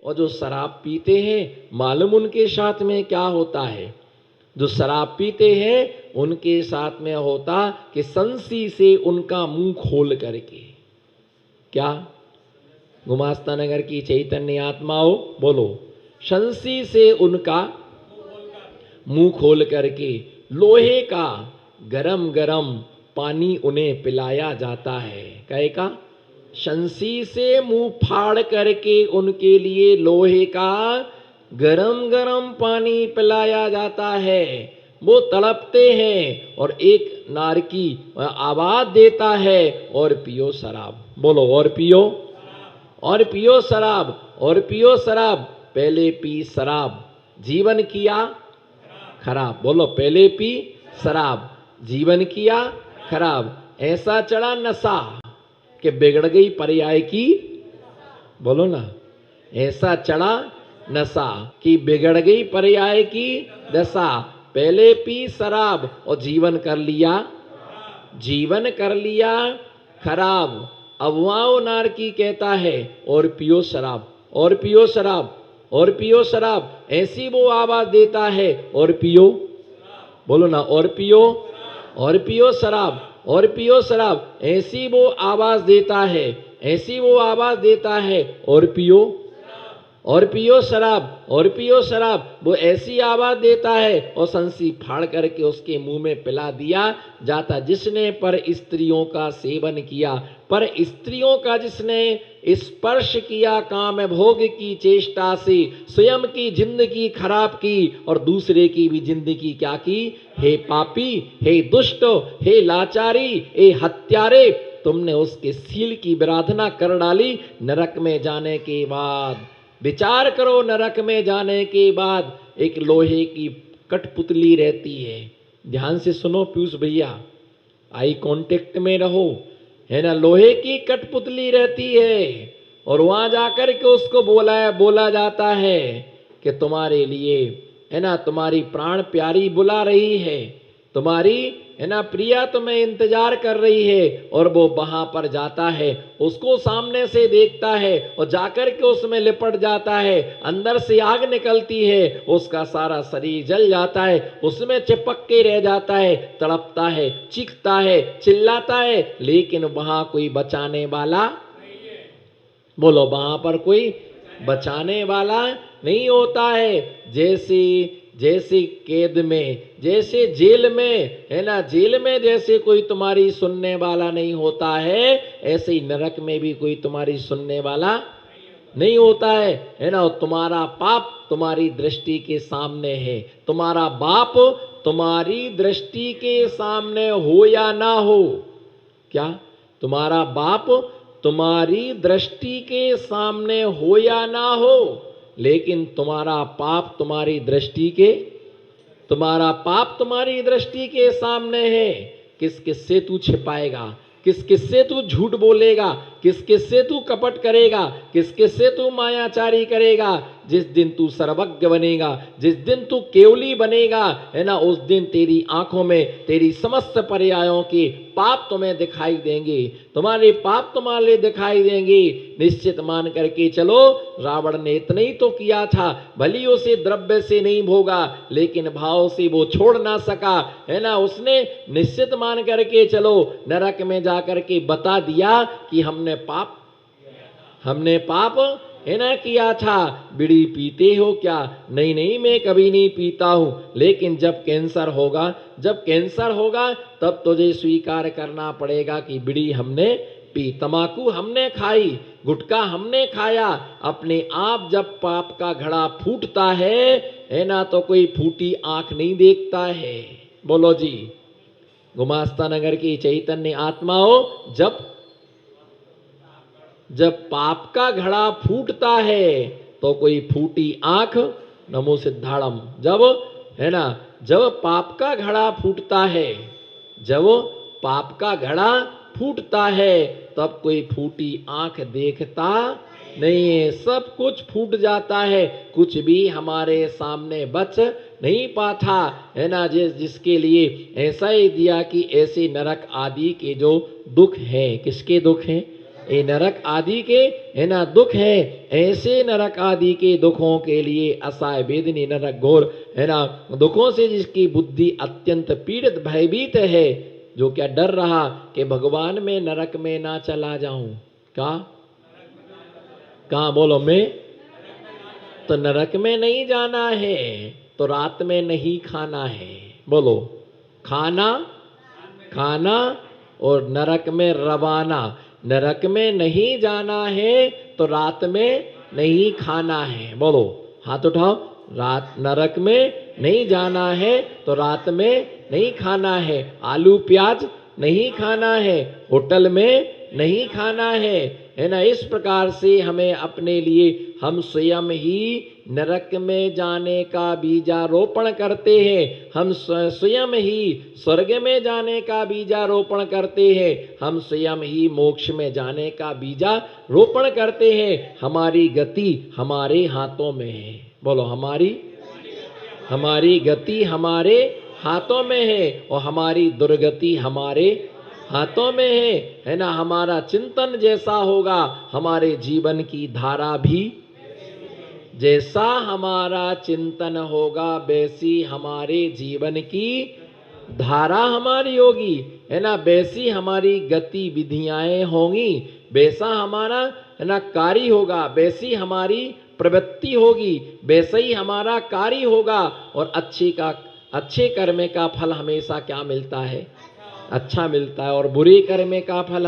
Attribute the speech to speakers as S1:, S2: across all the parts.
S1: और जो शराब पीते हैं मालूम उनके साथ में क्या होता है? जो शराब पीते हैं उनके साथ में होता कि संसी से उनका मुंह खोल करके, क्या गुमास्ता नगर की चैतन्य आत्माओं बोलो, संसी से उनका मुंह खोल करके लोहे का गरम गरम पानी उन्हें पिलाया जाता है। कहे का संसी से मुंह फाड़ करके उनके लिए लोहे का गरम गरम पानी पिलाया जाता है। वो तड़पते हैं और एक नारकी आवाज देता है, और पियो शराब। बोलो और पियो, और पियो शराब, और पियो शराब। पहले पी शराब, जीवन किया खराब। बोलो पहले पी शराब, जीवन किया खराब। ऐसा चढ़ा नशा कि बिगड़ गई पर्याय की, बोलो ना, ऐसा चढ़ा नशा कि बिगड़ गई पर्याय की दशा। पहले पी शराब और जीवन कर लिया, जीवन कर लिया खराब। अववाओ नारकी कहता है और पियो शराब, और पियो शराब, और पियो शराब। ऐसी वो आवाज देता है और पियो, बोलो ना, और पियो, और पियो शराब, और पियो शराब। ऐसी वो आवाज देता है, ऐसी वो आवाज देता है और पियो, और पियो शराब, और पियो शराब। वो ऐसी आवाज देता है और संसी फाड़ करके उसके मुंह में पिला दिया जाता। जिसने पर स्त्रियों का सेवन किया, पर स्त्रियों का जिसने स्पर्श किया काम भोग की चेष्टा से, स्वयं की जिंदगी खराब की और दूसरे की भी जिंदगी क्या की? हे पापी, हे दुष्ट, हे लाचारी, हे हत्यारे, तुमने उसके सील की विराधना कर डाली। नरक में जाने के बाद विचार करो, नरक में जाने के बाद एक लोहे की कठपुतली रहती है। ध्यान से सुनो पीयूष भैया, आई कांटेक्ट में रहो, है ना। लोहे की कठपुतली रहती है और वहां जाकर के उसको बोला जाता है कि तुम्हारे लिए, है ना, तुम्हारी प्राण प्यारी बुला रही है, तुम्हारी, है ना, प्रिया तुम्हें इंतजार कर रही है। और वो वहां पर जाता है, उसको सामने से देखता है और जाकर के उसमें लिपट जाता है। अंदर से आग निकलती है, उसका सारा शरीर जल जाता है, उसमें चिपक के रह जाता है, तड़पता है, चीखता है, चिल्लाता है, लेकिन वहां कोई बचाने वाला, बोलो वहां पर कोई बचाने वाला नहीं होता है। जैसे जैसे कैद में, जैसे जेल में, है ना, जेल में जैसे कोई तुम्हारी सुनने वाला नहीं होता है, ऐसे ही नरक में भी कोई तुम्हारी सुनने वाला नहीं होता है ना। तुम्हारा पाप तुम्हारी दृष्टि के सामने है, तुम्हारा बाप तुम्हारी दृष्टि के सामने हो या ना हो, क्या तुम्हारा बाप तुम्हारी दृष्टि के सामने हो या ना हो, लेकिन तुम्हारा पाप तुम्हारी दृष्टि के, तुम्हारा पाप तुम्हारी दृष्टि के सामने है। किस किस से तू छिपाएगा, किस किस से तू झूठ बोलेगा, किस किस से तू कपट करेगा, किस किस से तू मायाचारी करेगा। जिस दिन तू सर्वज्ञ बनेगा, जिस दिन तू केवली बनेगा, है ना, उस दिन तेरी आंखों में तेरी समस्त पर्यायों के पाप तुम्हें दिखाई देंगे, तुम्हारे पाप तुम्हारे दिखाई देंगे। निश्चित मान करके चलो, रावण ने इतना ही तो किया था, भली उसे द्रव्य से नहीं भोगा, लेकिन भाव से वो छोड़ ना सका, है ना। उसने निश्चित मान करके चलो, नरक में जाकर के बता दिया कि हमने पाप है ना किया था। बीड़ी पीते हो क्या? नहीं नहीं, मैं कभी नहीं पीता हूं, लेकिन जब कैंसर होगा, जब कैंसर होगा तब तुझे स्वीकार करना पड़ेगा कि बीड़ी हमने पी, तमाकू हमने खाई, गुटखा हमने खाया। अपने आप जब पाप का घड़ा फूटता है ना, तो कोई फूटी आंख नहीं देखता है। बोलो जी, गुमास्ता नगर की चैतन्य आत्माओं, जब पाप का घड़ा फूटता है तो कोई फूटी आंख, नमो सिद्धाड़म, जब, है ना, जब पाप का घड़ा फूटता है, जब पाप का घड़ा फूटता है तब कोई फूटी आंख देखता नहीं है। सब कुछ फूट जाता है, कुछ भी हमारे सामने बच नहीं पाता, है ना। जिसके लिए ऐसा ही दिया कि ऐसे नरक आदि के जो दुख है, किसके दुख हैं? ये नरक आदि के है ना दुख है, ऐसे नरक आदि के दुखों के लिए असहाय वेदनी नरक घोर है ना दुखों से जिसकी बुद्धि अत्यंत पीड़ित भयभीत है, जो क्या डर रहा कि भगवान मैं नरक में ना चला जाऊं। कहा बोलो, मैं तो नरक में नहीं जाना है, तो रात में नहीं खाना है। बोलो, खाना खाना और नरक में रवाना। नरक में नहीं जाना है तो रात में नहीं खाना है। बोलो, हाथ उठाओ। रात नरक में नहीं जाना है तो रात में नहीं खाना है, आलू प्याज नहीं खाना है, होटल में नहीं खाना है ना। इस प्रकार से हमें अपने लिए हम स्वयं ही नरक में जाने का बीजारोपण करते हैं, हम स्वयं ही स्वर्ग में जाने का बीजारोपण करते हैं, हम स्वयं ही मोक्ष में जाने का बीजारोपण करते हैं। हमारी गति हमारे हाथों में है। बोलो, हमारी गति हमारे हाथों में है और हमारी दुर्गति हमारे हाथों में है ना। हमारा चिंतन जैसा होगा हमारे जीवन की धारा भी, जैसा हमारा चिंतन होगा वैसी हमारे जीवन की धारा हमारी होगी, है ना। वैसी हमारी गतिविधियां होंगी, वैसा हमारा है ना कार्य होगा, वैसी हमारी प्रवृत्ति होगी, वैसे ही हमारा कार्य होगा। और अच्छे कर्म का फल हमेशा क्या मिलता है? अच्छा मिलता है। और बुरे कर्म का फल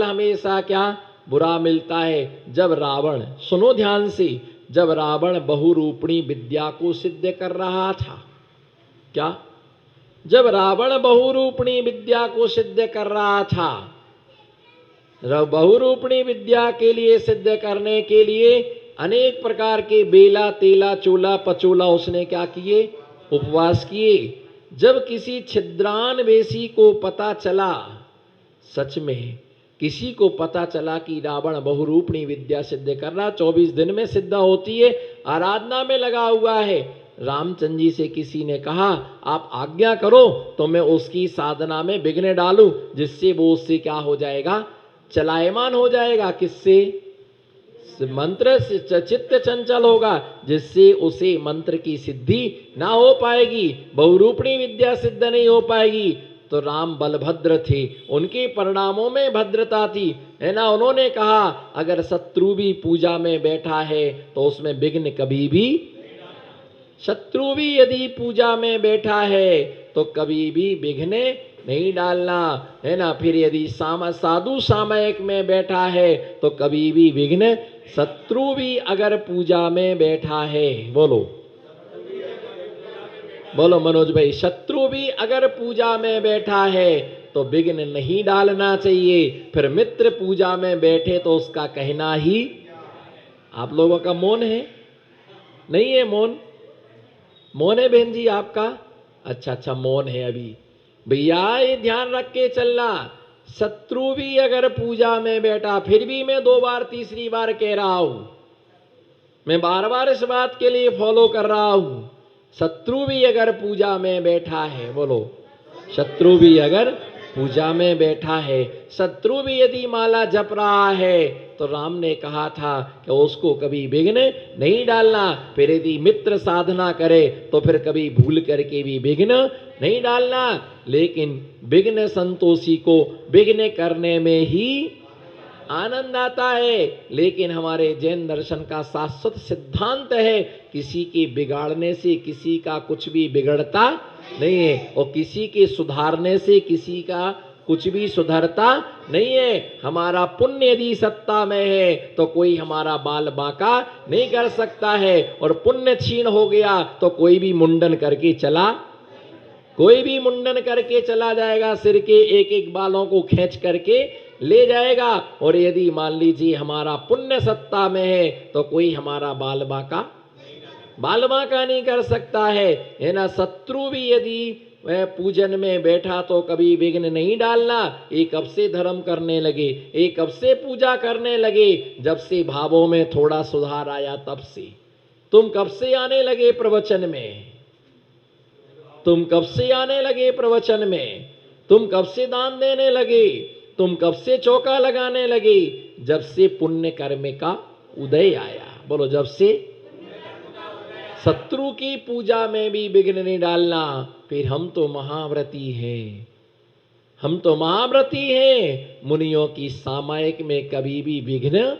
S1: हमेशा क्या? बुरा मिलता है। जब रावण, सुनो ध्यान से, जब रावण बहुरूपणी विद्या को सिद्ध कर रहा था, क्या? जब रावण बहुरूपणी विद्या को सिद्ध कर रहा था, बहुरूपणी विद्या के लिए सिद्ध करने के लिए अनेक प्रकार के बेला तेला चूला पचोला उसने क्या किए? उपवास किए। जब किसी छिद्रान्वेषी को पता चला, सच में किसी को पता चला कि रावण बहुरूपणी विद्या सिद्ध कर रहा, 24 दिन में सिद्ध होती है, आराधना में लगा हुआ है, रामचंद्र जी से किसी ने कहा आप आज्ञा करो तो मैं उसकी साधना में विघ्न डालूं, जिससे वो उससे क्या हो जाएगा? चलायमान हो जाएगा। किससे? मंत्र से चित्त चंचल होगा, जिससे उसे मंत्र की सिद्धि ना हो पाएगी, बहुरूपणी विद्या सिद्ध नहीं हो पाएगी। तो राम बलभद्र थे, उनके परिणामों में भद्रता थी, है ना। उन्होंने कहा अगर शत्रु भी पूजा में बैठा है तो उसमें विघ्न कभी भी, शत्रु भी यदि पूजा में बैठा है तो कभी भी विघ्न नहीं डालना, है ना। फिर यदि साधु सामयिक में बैठा है तो कभी भी विघ्न, शत्रु भी अगर पूजा में बैठा है, बोलो मनोज भाई, शत्रु भी अगर पूजा में बैठा है तो विघ्न नहीं डालना चाहिए। फिर मित्र पूजा में बैठे तो उसका कहना ही। आप लोगों का मौन है? नहीं है मौन? मौन है बहन जी आपका? अच्छा मौन है अभी। भैया ये ध्यान रख के चलना, शत्रु भी अगर पूजा में बैठा, फिर भी मैं 2 बार 3री बार कह रहा हूं, मैं बार इस बात के लिए फॉलो कर रहा हूं, शत्रु भी अगर पूजा में बैठा है, बोलो, शत्रु भी अगर पूजा में बैठा है, शत्रु भी यदि माला जप रहा है तो राम ने कहा था कि उसको कभी विघ्न नहीं डालना। फिर यदि मित्र साधना करे तो फिर कभी भूल करके भी विघ्न नहीं डालना। लेकिन विघ्न संतोषी को विघ्न करने में ही आनंद आता है। लेकिन हमारे जैन दर्शन का शाश्वत सिद्धांत है, किसी के बिगाड़ने से किसी का कुछ भी बिगड़ता नहीं है, और किसी के सुधारने से किसी का कुछ भी सुधरता नहीं है। हमारा पुण्य यदि सत्ता में है तो कोई हमारा बाल बांका नहीं कर सकता है, और पुण्य क्षीण हो गया तो कोई भी मुंडन करके चला जाएगा, सिर के एक एक बालों को खींच करके ले जाएगा। और यदि मान लीजिए हमारा पुण्य सत्ता में है तो कोई हमारा बाल बांका नहीं कर सकता है ना। शत्रु भी यदि वह पूजन में बैठा तो कभी विघ्न नहीं डालना। ये कब से धर्म करने लगे, ये कब से पूजा करने लगे? जब से भावों में थोड़ा सुधार आया तब से। तुम कब से आने लगे प्रवचन में? तुम कब से आने लगे प्रवचन में? तुम कब से दान देने लगे? तुम कब से चौका लगाने लगे? जब से पुण्य कर्म का उदय आया। बोलो, जब से। शत्रु की पूजा में भी विघ्न नहीं डालना। फिर हम तो महाव्रती हैं, हम तो महाव्रती हैं। मुनियों की सामायिक में कभी भी विघ्न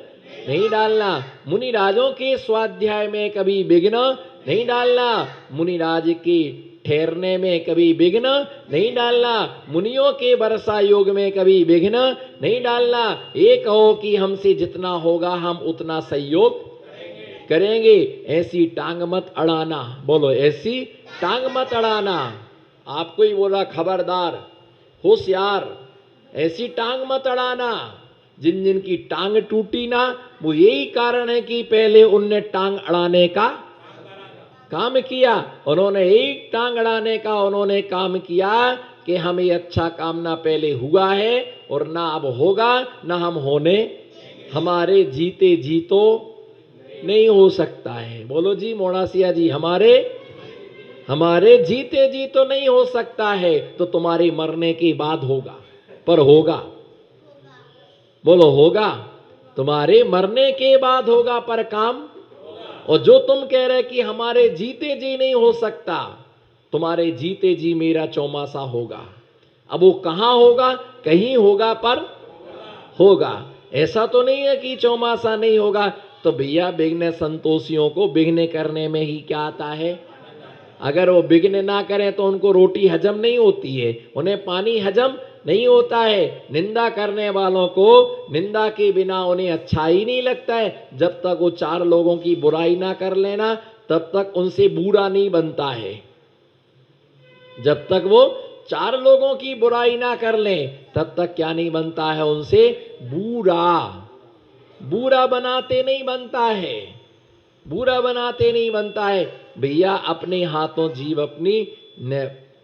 S1: नहीं डालना। मुनिराजों के स्वाध्याय में कभी विघ्न नहीं डालना। मुनिराज के ठहरने में कभी विघ्न नहीं डालना। मुनियों के वर्षा योग में कभी विघ्न नहीं डालना। ये कहो कि हमसे जितना होगा हम उतना सहयोग करेंगे। ऐसी टांग मत अड़ाना। बोलो, ऐसी टांग मत अड़ाना। आपको ही बोला, खबरदार, होशियार, ऐसी टांग मत अड़ाना। जिन जिन की टांग टूटी ना, वो यही कारण है कि पहले उनने टांग अड़ाने का काम किया। उन्होंने एक टांग अड़ाने का उन्होंने काम किया कि हमें अच्छा काम ना पहले हुआ है और ना अब होगा, ना हम होने, हमारे जीते जी तो नहीं हो सकता है। बोलो जी मोड़ासिया जी, हमारे जीते जी तो नहीं हो सकता है, तो तुम्हारे मरने के बाद होगा। पर होगा। बोलो, होगा। तुम्हारे मरने के बाद होगा, पर काम। और जो तुम कह रहे कि हमारे जीते जी नहीं हो सकता, तुम्हारे जीते जी मेरा चौमासा होगा। अब वो कहां होगा? कहीं होगा, पर होगा। ऐसा तो नहीं है कि चौमासा नहीं होगा। तो भैया, विघ्न संतोषियों को विघ्न करने में ही क्या आता है? अगर वो विघ्न ना करें तो उनको रोटी हजम नहीं होती है, उन्हें पानी हजम नहीं होता है। निंदा करने वालों को निंदा के बिना उन्हें अच्छा ही नहीं लगता है। जब तक वो 4 लोगों की बुराई ना कर लेना, तब तक उनसे बुरा नहीं बनता है। जब तक वो 4 लोगों की बुराई ना कर लें, तब तक क्या नहीं बनता है? उनसे बुरा बनाते नहीं बनता है। बुरा बनाते नहीं बनता है। भैया, अपने हाथों जीव अपनी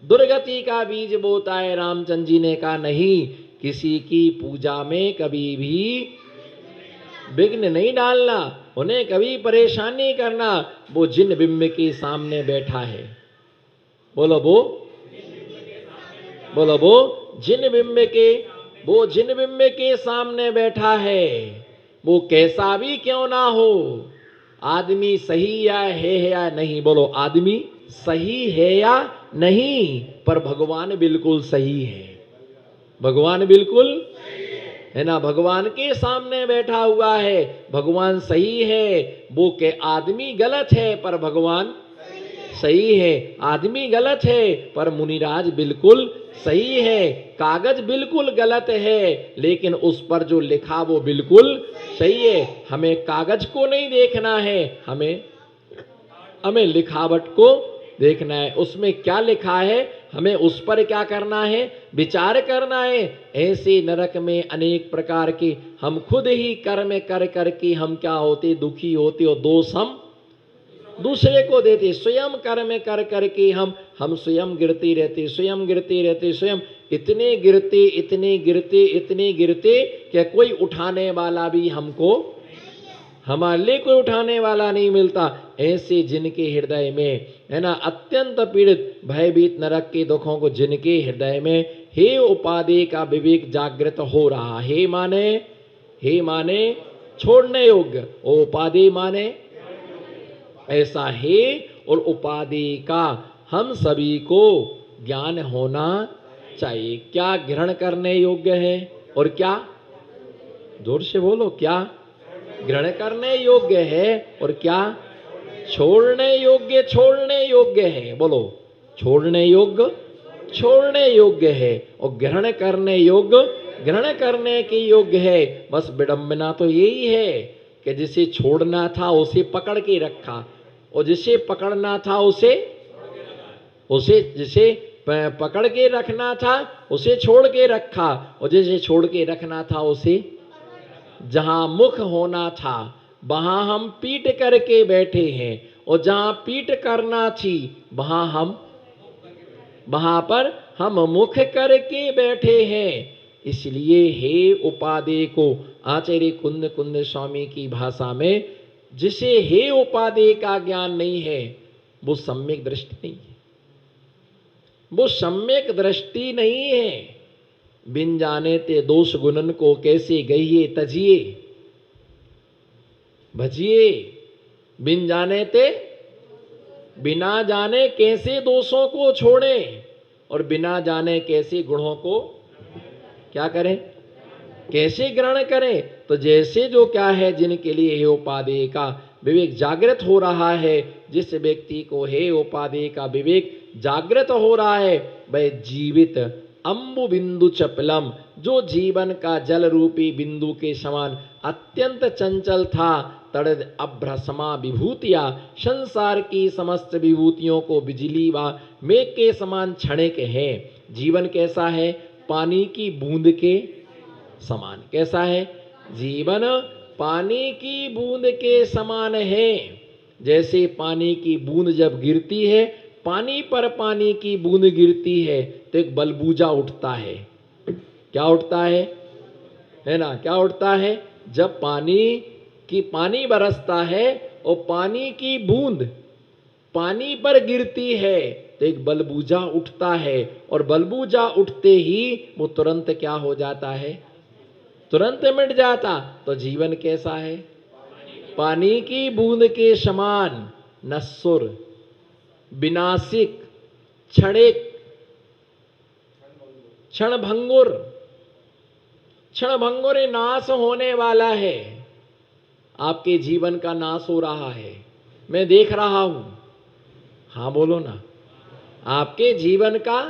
S1: दुर्गति का बीज बोता है। रामचंद्र जी ने कहा, नहीं, किसी की पूजा में कभी भी विघ्न नहीं डालना, उन्हें कभी परेशान नहीं करना। वो जिन बिंब के सामने बैठा है। बोलो, वो जिन बिंब के सामने बैठा है, वो कैसा भी क्यों ना हो, आदमी सही है या नहीं। बोलो, आदमी सही है या नहीं, पर भगवान बिल्कुल सही है। भगवान बिल्कुल है ना। भगवान के सामने बैठा हुआ है, भगवान सही है। वो के आदमी गलत है, पर भगवान सही है। आदमी गलत है, पर मुनिराज बिल्कुल सही है। कागज बिल्कुल गलत है, लेकिन उस पर जो लिखा वो बिल्कुल सही है। हमें कागज को नहीं देखना है, हमें लिखावट को देखना है। उसमें क्या लिखा है, हमें उस पर क्या करना है? विचार करना है। ऐसे नरक में अनेक प्रकार के हम खुद ही कर्म कर करके हम क्या होते? दुखी होते, और दोष हम दूसरे को देते। स्वयं कर्म कर करके हम स्वयं गिरते रहते, स्वयं इतने गिरते कि कोई उठाने वाला भी हमारे लिए कोई उठाने वाला नहीं मिलता। ऐसे जिनके हृदय में है ना अत्यंत पीड़ित भयभीत नरक के दुखों को जिनके हृदय में हे उपाधि का विवेक जागृत हो रहा, हे माने छोड़ने योग्य, ओ उपाधि माने ऐसा है। और उपाधि का हम सभी को ज्ञान होना चाहिए। क्या ग्रहण करने योग्य है और क्या, जोर से बोलो, क्या ग्रहण करने योग्य है और क्या छोड़ने योग्य है। बोलो, छोड़ने योग्य है और ग्रहण करने के योग्य है। बस विडंबना तो यही है कि जिसे छोड़ना था उसे पकड़ के रखा, और जिसे पकड़ना था उसे जिसे पकड़ के रखना था उसे छोड़ के रखा, और जिसे छोड़ के रखना था उसे जहां मुख होना था वहां हम पीट करके बैठे हैं, और जहां पीट करना थी वहां पर हम मुख करके बैठे हैं। इसलिए हे उपाधि को आचार्य कुंद स्वामी की भाषा में, जिसे हे उपाधि का ज्ञान नहीं है वो सम्यक दृष्टि नहीं है। बिन जाने ते दोष गुणन को कैसे गहिए तजिए, भजिए। बिन जाने ते, बिना जाने कैसे दोषों को छोड़े, और बिना जाने कैसे गुणों को क्या करें, कैसे ग्रहण करें। तो जैसे जो क्या है, जिनके लिए हे उपादेय का विवेक जागृत हो रहा है, जिस व्यक्ति को हे उपादेय का विवेक जागृत हो रहा है, वह जीवित अम्बु बिंदु चपलम, जो जीवन का जल रूपी बिंदु के समान अत्यंत चंचल था, तड़द अभ्रसमा विभूतियां, संसार की समस्त विभूतियों को बिजली व मेघ के समान क्षणिक है। जीवन कैसा है, पानी की बूंद के समान। कैसा है जीवन, पानी की बूंद के समान है। जैसे पानी की बूंद जब गिरती है, पानी पर पानी की बूंद गिरती है, तो एक बलबूजा उठता है। क्या उठता है ना, क्या उठता है, जब पानी बरसता है और पानी की बूंद पानी पर गिरती है, तो एक बलबूजा उठता है, और बलबूजा उठते ही वो तुरंत क्या हो जाता है, तुरंत मिट जाता। तो जीवन कैसा है, पानी की बूंद के समान, नस्सुर, विनाशिक, क्षणिक, क्षणभंगुर, क्षणभंगुर नाश होने वाला है। आपके जीवन का नाश हो रहा है, मैं देख रहा हूं। हाँ बोलो ना, आपके जीवन का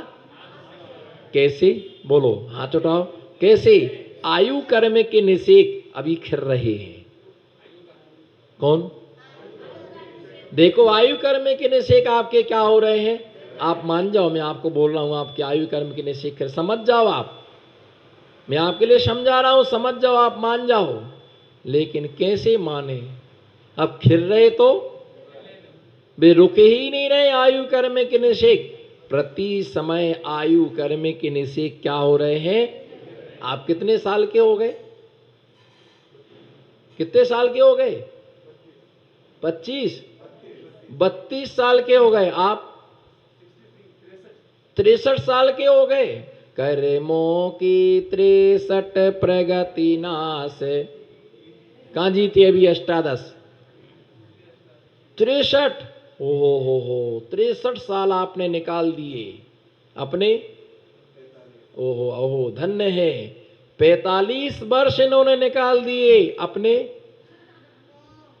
S1: कैसे, बोलो हाथ उठाओ, कैसे, आयु कर्म के निषेक अभी खिर रहे हैं। कौन, देखो आयु कर्म के निषेक आपके क्या हो रहे हैं, आप मान जाओ, मैं आपको बोल रहा हूं आपके आयु कर्म के निषेक समझ जाओ आप, मैं आपके लिए समझा रहा हूं, समझ जाओ, आप मान जाओ। लेकिन कैसे माने, अब खिर रहे तो वे रुके ही नहीं रहे आयु कर्म के निषेक। प्रति समय आयु कर्म के निषेक क्या हो रहे हैं। आप कितने साल के हो गए, कितने साल के हो गए, 25, 32 साल के हो गए आप, 63 साल के हो गए। कर्मों की 63 प्रगति नाश, कहां जीती अभी अष्टादश, 63, हो 63 साल आपने निकाल दिए अपने, ओहो ओहो धन्य है। 45 वर्ष इन्होंने निकाल दिए अपने,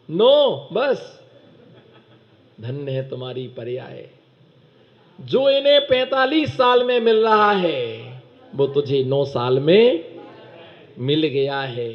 S1: 9 बस, धन्य है तुम्हारी पर्याय। जो इन्हें 45 साल में मिल रहा है, वो तुझे 9 साल में मिल गया है।